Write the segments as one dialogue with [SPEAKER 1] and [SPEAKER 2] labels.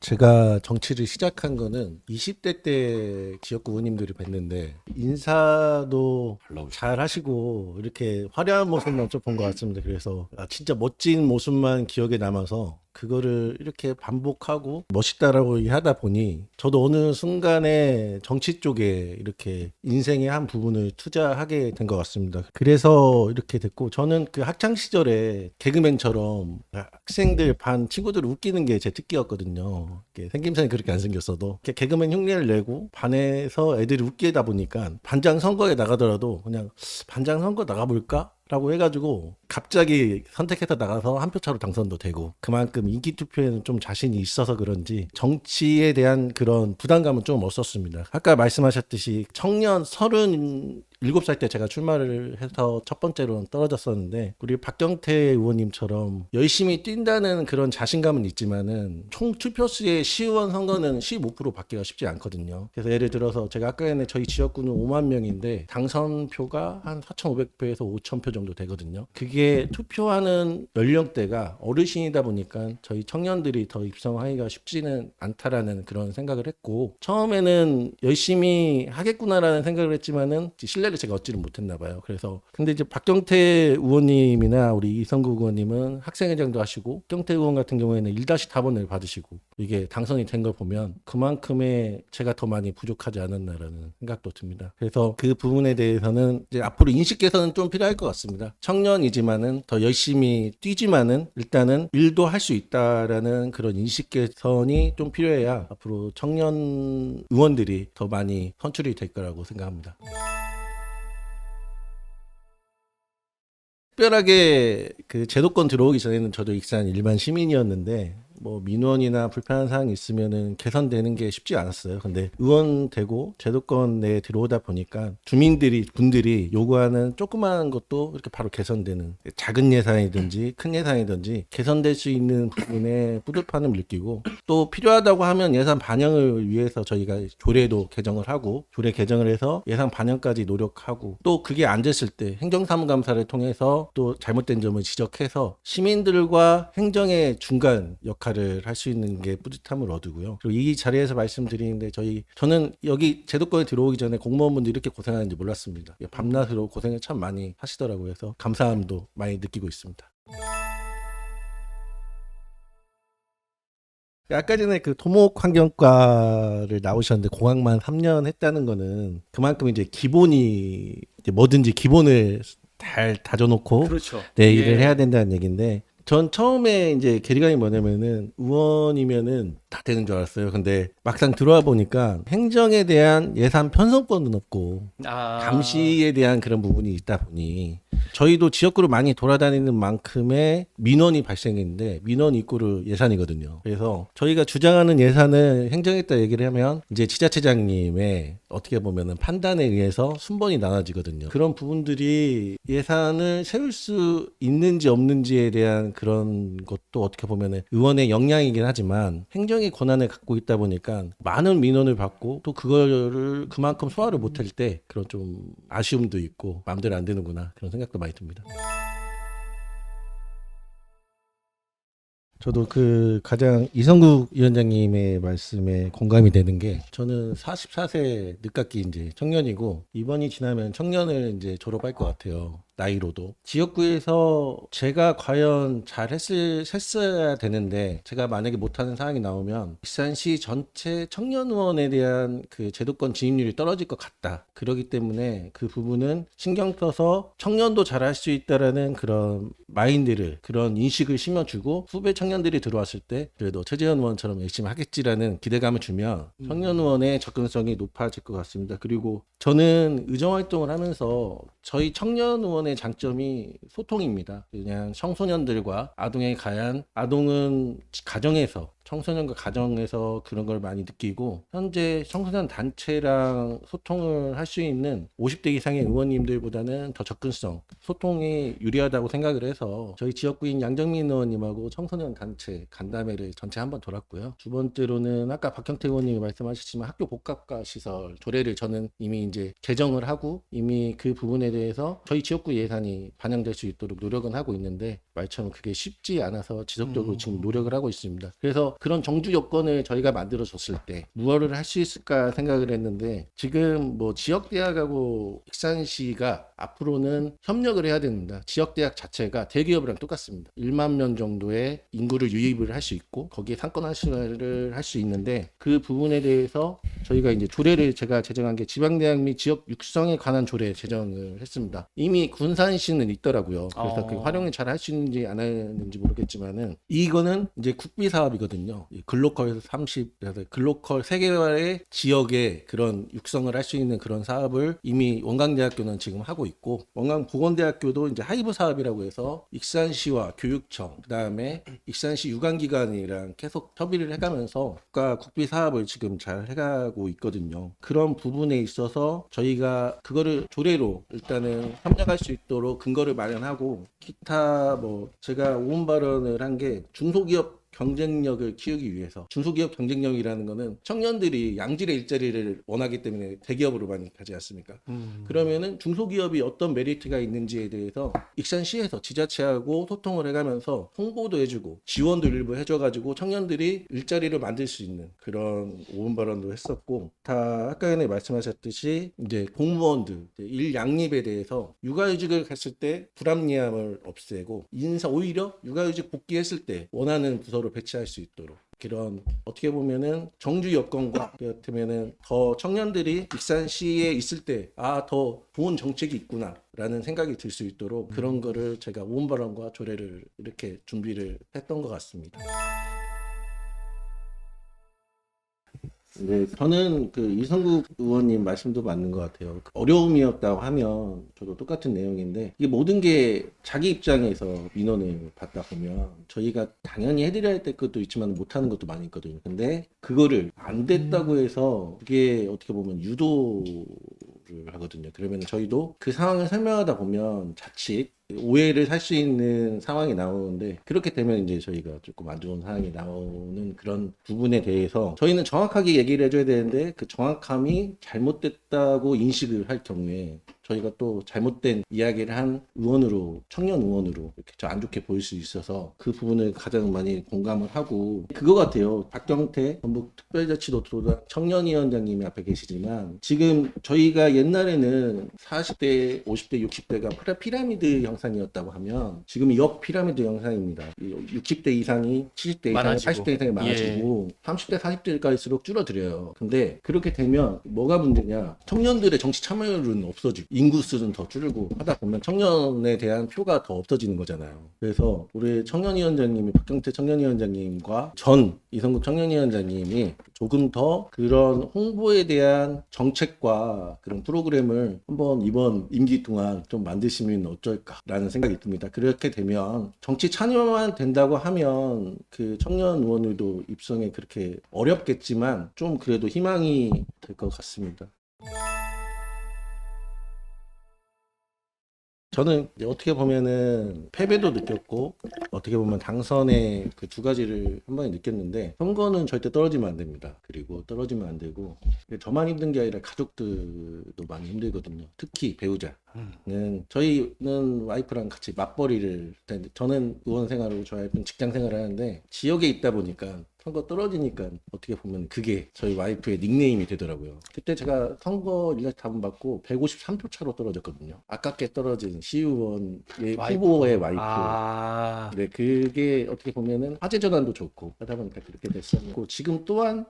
[SPEAKER 1] 제가 정치를 시작한 거는 20대 때 지역구 의원님들이 뵀는데 인사도 잘 하시고 이렇게 화려한 모습만 좀 본 것 같습니다. 그래서 진짜 멋진 모습만 기억에 남아서 그거를 이렇게 반복하고 멋있다라고 하다 보니 저도 어느 순간에 정치 쪽에 이렇게 인생의 한 부분을 투자하게 된 것 같습니다. 그래서 이렇게 됐고, 저는 그 학창 시절에 개그맨처럼 학생들 반 친구들을 웃기는 게 제 특기였거든요. 생김새는 그렇게 안 생겼어도 이렇게 개그맨 흉내를 내고 반에서 애들이 웃기다 보니까 반장 선거에 나가더라도 그냥 반장 선거 나가볼까? 라고 해가지고 갑자기 선택해서 나가서 한 표 차로 당선도 되고, 그만큼 인기 투표에는 좀 자신이 있어서 그런지 정치에 대한 그런 부담감은 좀 없었습니다. 아까 말씀하셨듯이 청년 37살 때 제가 출마를 해서 첫 번째로 떨어졌었는데, 우리 박경태 의원님처럼 열심히 뛴다는 그런 자신감은 있지만은 총 투표수의 시의원 선거는 15% 받기가 쉽지 않거든요. 그래서 예를 들어서 제가 아까 전에 저희 지역구는 5만 명인데 당선표가 한 4,500표에서 5,000표 정도 되거든요. 그게 투표하는 연령대가 어르신이다 보니까 저희 청년들이 더 입성하기가 쉽지는 않다라는 그런 생각을 했고, 처음에는 열심히 하겠구나라는 생각을 했지만은 신뢰를 제가 얻지를 못했나 봐요. 그래서 근데 이제 박경태 의원님이나 우리 이성국 의원님은 학생회장도 하시고, 박경태 의원 같은 경우에는 1-4번을 받으시고 이게 당선이 된 걸 보면 그만큼의 제가 더 많이 부족하지 않았나라는 생각도 듭니다. 그래서 그 부분에 대해서는 이제 앞으로 인식 개선은 좀 필요할 것 같습니다. 청년이지만은 더 열심히 뛰지만은 일단은 일도 할 수 있다라는 그런 인식 개선이 좀 필요해야 앞으로 청년 의원들이 더 많이 선출이 될 거라고 생각합니다. 특별하게 그 제도권 들어오기 전에는 저도 익산 일반 시민이었는데, 뭐 민원이나 불편한 사항이 있으면은 개선되는 게 쉽지 않았어요. 근데 의원 되고 제도권 내에 들어오다 보니까 분들이 요구하는 조그마한 것도 이렇게 바로 개선되는, 작은 예산이든지 큰 예산이든지 개선될 수 있는 부분에 뿌듯함을 느끼고, 또 필요하다고 하면 예산 반영을 위해서 저희가 조례도 개정을 하고, 조례 개정을 해서 예산 반영까지 노력하고, 또 그게 안 됐을 때 행정사무감사를 통해서 또 잘못된 점을 지적해서 시민들과 행정의 중간 역할을 할 수 있는 게 뿌듯함을 얻고요. 그리고 이 자리에서 말씀드리는데, 저는 여기 제도권에 들어오기 전에 공무원분들이 이렇게 고생하는지 몰랐습니다. 밤낮으로 고생을 참 많이 하시더라고요. 그래서 감사함도 많이 느끼고 있습니다. 아까 전에 그 토목환경과를 나오셨는데 공학만 3년 했다는 거는 그만큼 이제 기본이 이제 뭐든지 기본을 잘 다져놓고
[SPEAKER 2] 그렇죠.
[SPEAKER 1] 내 일을 해야 된다는 얘기인데, 전 처음에 이제 괴리감이 뭐냐면은 의원이면은 다 되는 줄 알았어요. 근데 막상 들어와 보니까 행정에 대한 예산 편성권은 없고 감시에 대한 그런 부분이 있다 보니, 저희도 지역구를 많이 돌아다니는 만큼의 민원이 발생했는데 민원 입구를 예산이거든요. 그래서 저희가 주장하는 예산을 행정했다 얘기를 하면 이제 지자체장님의 어떻게 보면은 판단에 의해서 순번이 나눠지거든요. 그런 부분들이 예산을 세울 수 있는지 없는지에 대한 그런 것도 어떻게 보면은 의원의 역량이긴 하지만 행정의 권한을 갖고 있다 보니까 많은 민원을 받고 또 그거를 그만큼 소화를 못할 때 그런 좀 아쉬움도 있고 마음대로 안 되는구나 그런 생각도 많이 듭니다. 저도 그 가장 이성국 위원장님의 말씀에 공감이 되는 게, 저는 44세 늦깎이 이제 청년이고 이번이 지나면 청년을 이제 졸업할 것 같아요. 나이로도. 지역구에서 제가 과연 잘 했어야 되는데 제가 만약에 못하는 상황이 나오면 익산시 전체 청년 의원에 대한 그 제도권 진입률이 떨어질 것 같다. 그렇기 때문에 그 부분은 신경 써서 청년도 잘할 수 있다라는 그런 마인드를, 그런 인식을 심어주고 후배 청년들이 들어왔을 때 그래도 최재현 의원처럼 열심히 하겠지라는 기대감을 주면 청년 의원의 접근성이 높아질 것 같습니다. 그리고 저는 의정활동을 하면서 저희 청년 의원의 장점이 소통입니다. 그냥 청소년들과 아동에 가한, 아동은 가정에서, 청소년과 가정에서 그런 걸 많이 느끼고, 현재 청소년 단체랑 소통을 할 수 있는 50대 이상의 의원님들보다는 더 접근성, 소통이 유리하다고 생각을 해서 저희 지역구인 양정민 의원님하고 청소년 단체 간담회를 전체 한번 돌았고요. 두 번째로는 아까 박형태 의원님이 말씀하셨지만 학교 복합과 시설 조례를 저는 이미 이제 개정을 하고 이미 그 부분에 대해서 저희 지역구 예산이 반영될 수 있도록 노력은 하고 있는데, 말처럼 그게 쉽지 않아서 지속적으로 지금 노력을 하고 있습니다. 그래서 그런 정주 여건을 저희가 만들어줬을 때 무엇을 할 수 있을까 생각을 했는데, 지금 뭐 지역대학하고 익산시가 앞으로는 협력을 해야 됩니다. 지역대학 자체가 대기업이랑 똑같습니다. 1만 명 정도의 인구를 유입을 할 수 있고 거기에 상권 활성화를 할 수 있는데, 그 부분에 대해서 저희가 이제 조례를 제가 제정한 게 지방대학 및 지역 육성에 관한 조례 제정을 했습니다. 이미 군산시는 있더라고요. 그래서 그 활용을 잘 할 수 있는지 안 하는지 모르겠지만은, 이거는 이제 국비 사업이거든요. 글로컬 30, 글로컬 세계화의 지역의 그런 육성을 할 수 있는 그런 사업을 이미 원광대학교는 지금 하고 있고, 원광보건대학교도 이제 하이브 사업이라고 해서 익산시와 교육청, 그다음에 익산시 유관기관이랑 계속 협의를 해가면서 국가 국비 사업을 지금 잘 해가고 있거든요. 그런 부분에 있어서 저희가 그거를 조례로 일단은 협력할 수 있도록 근거를 마련하고, 기타 뭐 제가 오은 발언을 한 게 중소기업 경쟁력을 키우기 위해서, 중소기업 경쟁력이라는 거는 청년들이 양질의 일자리를 원하기 때문에 대기업으로 많이 가지 않습니까? 그러면은 중소기업이 어떤 메리트가 있는지에 대해서 익산시에서 지자체하고 소통을 해가면서 홍보도 해주고 지원도 일부 해줘가지고 청년들이 일자리를 만들 수 있는 그런 오은 발언도 했었고, 다 아까 전에 말씀하셨듯이 이제 공무원들 일 양립에 대해서 육아휴직을 갔을 때 불합리함을 없애고, 오히려 육아휴직 복귀했을 때 원하는 부서로 배치할 수 있도록, 그런 어떻게 보면은 정주 여건과 그렇다면은 더 청년들이 익산시에 있을 때 더 좋은 정책이 있구나라는 생각이 들 수 있도록 그런 거를 제가 오은 발언과 조례를 이렇게 준비를 했던 것 같습니다. 네, 저는 그 이성국 의원님 말씀도 맞는 것 같아요. 어려움이었다고 하면 저도 똑같은 내용인데, 이게 모든 게 자기 입장에서 민원을 받다 보면 저희가 당연히 해드려야 될 것도 있지만 못하는 것도 많이 있거든요. 근데 그거를 안 됐다고 해서 그게 어떻게 보면 유도를 하거든요. 그러면 저희도 그 상황을 설명하다 보면 자칫 오해를 살 수 있는 상황이 나오는데, 그렇게 되면 이제 저희가 조금 안 좋은 상황이 나오는 그런 부분에 대해서 저희는 정확하게 얘기를 해줘야 되는데, 그 정확함이 잘못됐다고 인식을 할 경우에 저희가 또 잘못된 이야기를 한 의원으로, 청년 의원으로 이렇게 좀 안 좋게 보일 수 있어서 그 부분을 가장 많이 공감을 하고, 그거 같아요. 박경태 전북특별자치도당 청년위원장님이 앞에 계시지만, 지금 저희가 옛날에는 40대, 50대, 60대가 피라미드 형상이었다고 하면 지금은 역 피라미드 형상입니다. 60대 이상이 70대 이상, 80대 이상이 많아지고 30대, 40대일 갈수록 줄어들어요. 근데 그렇게 되면 뭐가 문제냐? 청년들의 정치 참여율은 없어지고 인구수는 더 줄고 하다 보면 청년에 대한 표가 더 없어지는 거잖아요. 그래서 우리 청년위원장님이, 박경태 청년위원장님과 전 이성국 청년위원장님이 조금 더 그런 홍보에 대한 정책과 그런 프로그램을 한번 이번 임기 동안 좀 만드시면 어쩔까라는 생각이 듭니다. 그렇게 되면 정치 참여만 된다고 하면 그 청년 의원들도 입성에 그렇게 어렵겠지만 좀 그래도 희망이 될 것 같습니다. 저는 이제 어떻게 보면은 패배도 느꼈고 어떻게 보면 당선의 그 두 가지를 한 번에 느꼈는데, 선거는 절대 떨어지면 안 됩니다. 그리고 떨어지면 안 되고, 저만 힘든 게 아니라 가족들도 많이 힘들거든요. 특히 배우자는, 저희는 와이프랑 같이 맞벌이를, 저는 의원 생활하고 저희 와이프는 직장 생활을 하는데 지역에 있다 보니까 선거 떨어지니까 어떻게 보면 그게 저희 와이프의 닉네임이 되더라고요. 그때 제가 선거 일각 답은 받고 153표 차로 떨어졌거든요. 아깝게 떨어진 시의원의 후보의 와이프. 네, 그게 어떻게 보면은 화제 전환도 좋고 하다 보니까 그렇게 됐었고, 지금 또한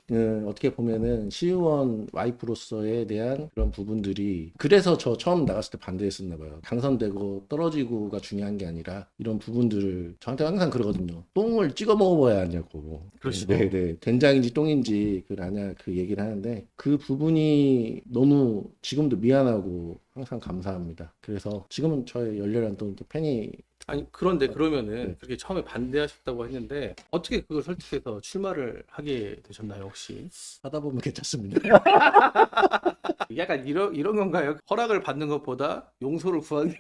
[SPEAKER 1] 어떻게 보면은 시의원 와이프로서에 대한 그런 부분들이, 그래서 저 처음 나갔을 때 반대했었나 봐요. 당선되고 떨어지고가 중요한 게 아니라 이런 부분들을, 저한테 항상 그러거든요. 똥을 찍어 먹어봐야 하냐고.
[SPEAKER 2] 그렇죠.
[SPEAKER 1] 네네. 된장인지 똥인지 그걸 아냐, 그 얘기를 하는데, 그 부분이 너무 지금도 미안하고 항상 감사합니다. 그래서 지금은 저의 열렬한 또 팬이.
[SPEAKER 2] 아니 그런데 그러면은
[SPEAKER 1] 네.
[SPEAKER 2] 그렇게 처음에 반대하셨다고 했는데 어떻게 그걸 설득해서 출마를 하게 되셨나요 혹시?
[SPEAKER 1] 하다 보면 괜찮습니다.
[SPEAKER 2] 약간 이런 건가요? 허락을 받는 것보다 용서를 구하는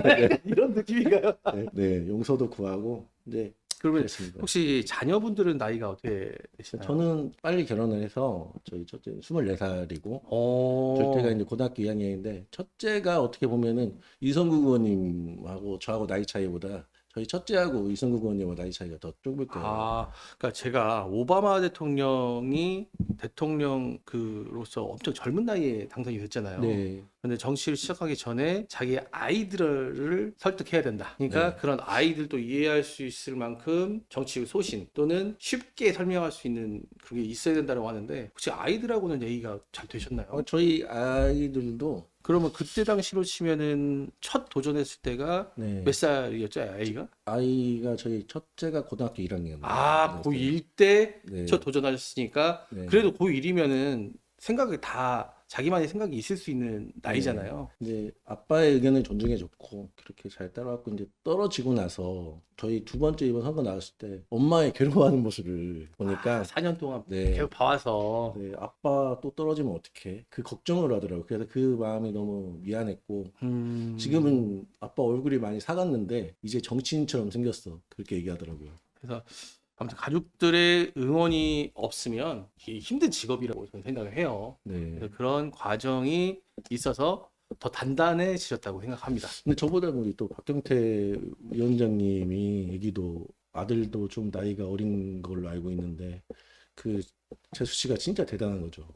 [SPEAKER 1] 네,
[SPEAKER 2] 이런 느낌인가요?
[SPEAKER 1] 네, 네, 용서도 구하고. 네,
[SPEAKER 2] 그러면
[SPEAKER 1] 그렇습니다.
[SPEAKER 2] 혹시 자녀분들은 나이가 어떻게 되시나요?
[SPEAKER 1] 저는 빨리 결혼을 해서 저희 첫째 24살이고
[SPEAKER 2] 어.
[SPEAKER 1] 둘째가 이제 고등학교 2학년인데, 첫째가 어떻게 보면은 이성국 의원님하고 저하고 나이 차이보다 저희 첫째하고 이승국 의원님과 나이 차이가 더 좁을 거예요.
[SPEAKER 2] 그러니까 제가 오바마 대통령이 대통령 그로서 엄청 젊은 나이에 당선이 됐잖아요.
[SPEAKER 1] 네.
[SPEAKER 2] 근데 정치를 시작하기 전에 자기 아이들을 설득해야 된다. 그러니까
[SPEAKER 1] 네.
[SPEAKER 2] 그런 아이들도 이해할 수 있을 만큼 정치 소신 또는 쉽게 설명할 수 있는 그게 있어야 된다고 하는데 혹시 아이들하고는 얘기가 잘 되셨나요?
[SPEAKER 1] 저희 아이들도
[SPEAKER 2] 그러면 그때 당시로 치면은 첫 도전했을 때가
[SPEAKER 1] 네.
[SPEAKER 2] 몇 살이었죠, 아이가?
[SPEAKER 1] 아이가 저희 첫째가 고등학교 1학년.
[SPEAKER 2] 고1 때
[SPEAKER 1] 네.
[SPEAKER 2] 첫 도전하셨으니까
[SPEAKER 1] 네.
[SPEAKER 2] 그래도 고1이면은 생각이 다 자기만의 생각이 있을 수 있는 나이잖아요.
[SPEAKER 1] 이제 아빠의 의견을 존중해줬고 그렇게 잘 따라왔고 이제 떨어지고 나서 저희 두 번째 이번 선거 나왔을 때 엄마의 괴로워하는 모습을 보니까
[SPEAKER 2] 4년 동안
[SPEAKER 1] 네.
[SPEAKER 2] 계속 봐와서
[SPEAKER 1] 네, 아빠 또 떨어지면 어떡해 그 걱정을 하더라고요. 그래서 그 마음이 너무 미안했고 지금은 아빠 얼굴이 많이 사갔는데 이제 정치인처럼 생겼어 그렇게 얘기하더라고요.
[SPEAKER 2] 그래서 아무튼 가족들의 응원이 없으면 이게 힘든 직업이라고 저는 생각을 해요.
[SPEAKER 1] 네.
[SPEAKER 2] 그래서 그런 과정이 있어서 더 단단해지셨다고 생각합니다.
[SPEAKER 1] 근데 저보다 우리 또 박경태 위원장님이 얘기도 아들도 좀 나이가 어린 걸로 알고 있는데 그 재수 씨가 진짜 대단한 거죠.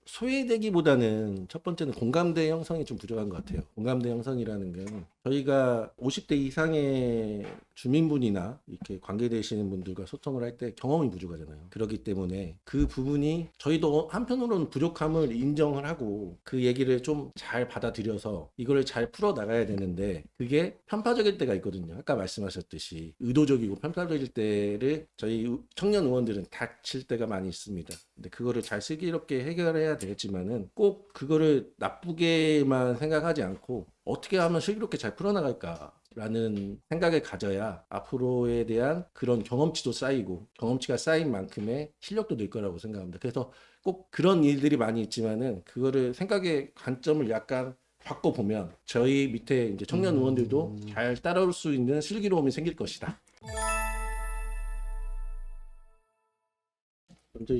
[SPEAKER 1] 소외되기보다는 첫 번째는 공감대 형성이 좀 부족한 것 같아요. 공감대 형성이라는 건 저희가 50대 이상의 주민분이나 이렇게 관계되시는 분들과 소통을 할 때 경험이 부족하잖아요. 그렇기 때문에 그 부분이 저희도 한편으로는 부족함을 인정을 하고 그 얘기를 좀 잘 받아들여서 이거를 잘 풀어 나가야 되는데 그게 편파적일 때가 있거든요. 아까 말씀하셨듯이 의도적이고 편파적일 때를 저희 청년 의원들은 닥칠 때가 많이 있습니다. 근데 그거를 잘 슬기롭게 해결해야 되겠지만은 꼭 그거를 나쁘게만 생각하지 않고 어떻게 하면 슬기롭게 잘 풀어나갈까라는 생각을 가져야 앞으로에 대한 그런 경험치도 쌓이고 경험치가 쌓인 만큼의 실력도 늘 거라고 생각합니다. 그래서 꼭 그런 일들이 많이 있지만은 그거를 생각의 관점을 약간 바꿔보면 저희 밑에 이제 청년 의원들도 잘 따라올 수 있는 슬기로움이 생길 것이다. 먼저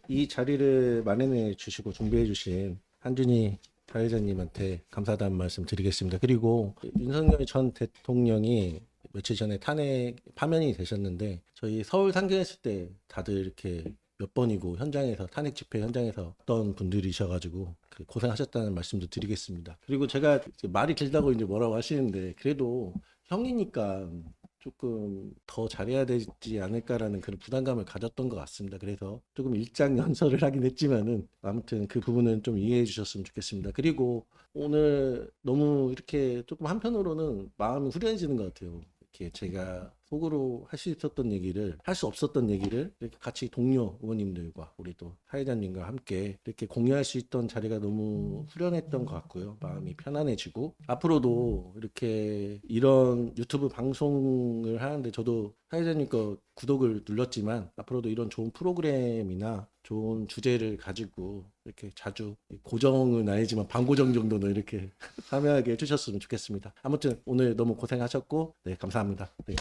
[SPEAKER 1] 이 자리를 마련해 주시고 준비해 주신 한준희 사회자님한테 감사하다는 말씀 드리겠습니다. 그리고 윤석열 전 대통령이 며칠 전에 탄핵 파면이 되셨는데 저희 서울 상경했을 때 다들 이렇게 몇 번이고 현장에서 탄핵 집회 현장에서 어떤 분들이셔가지고 고생하셨다는 말씀도 드리겠습니다. 그리고 제가 이제 말이 길다고 이제 뭐라고 하시는데 그래도 형이니까 조금 더 잘해야 되지 않을까라는 그런 부담감을 가졌던 것 같습니다. 그래서 조금 일장 연설을 하긴 했지만은 아무튼 그 부분은 좀 이해해 주셨으면 좋겠습니다. 그리고 오늘 너무 이렇게 조금 한편으로는 마음이 후련해지는 것 같아요. 이렇게 제가 속으로 할 수 있었던 얘기를 할 수 없었던 얘기를 이렇게 같이 동료 의원님들과 우리 또 사회자님과 함께 이렇게 공유할 수 있던 자리가 너무 후련했던 것 같고요. 마음이 편안해지고 앞으로도 이렇게 이런 유튜브 방송을 하는데 저도 사회자님 거 구독을 눌렀지만 앞으로도 이런 좋은 프로그램이나 좋은 주제를 가지고 이렇게 자주 고정은 아니지만 반고정 정도는 이렇게 참여하게 해주셨으면 좋겠습니다. 아무튼 오늘 너무 고생하셨고 네 감사합니다. 네.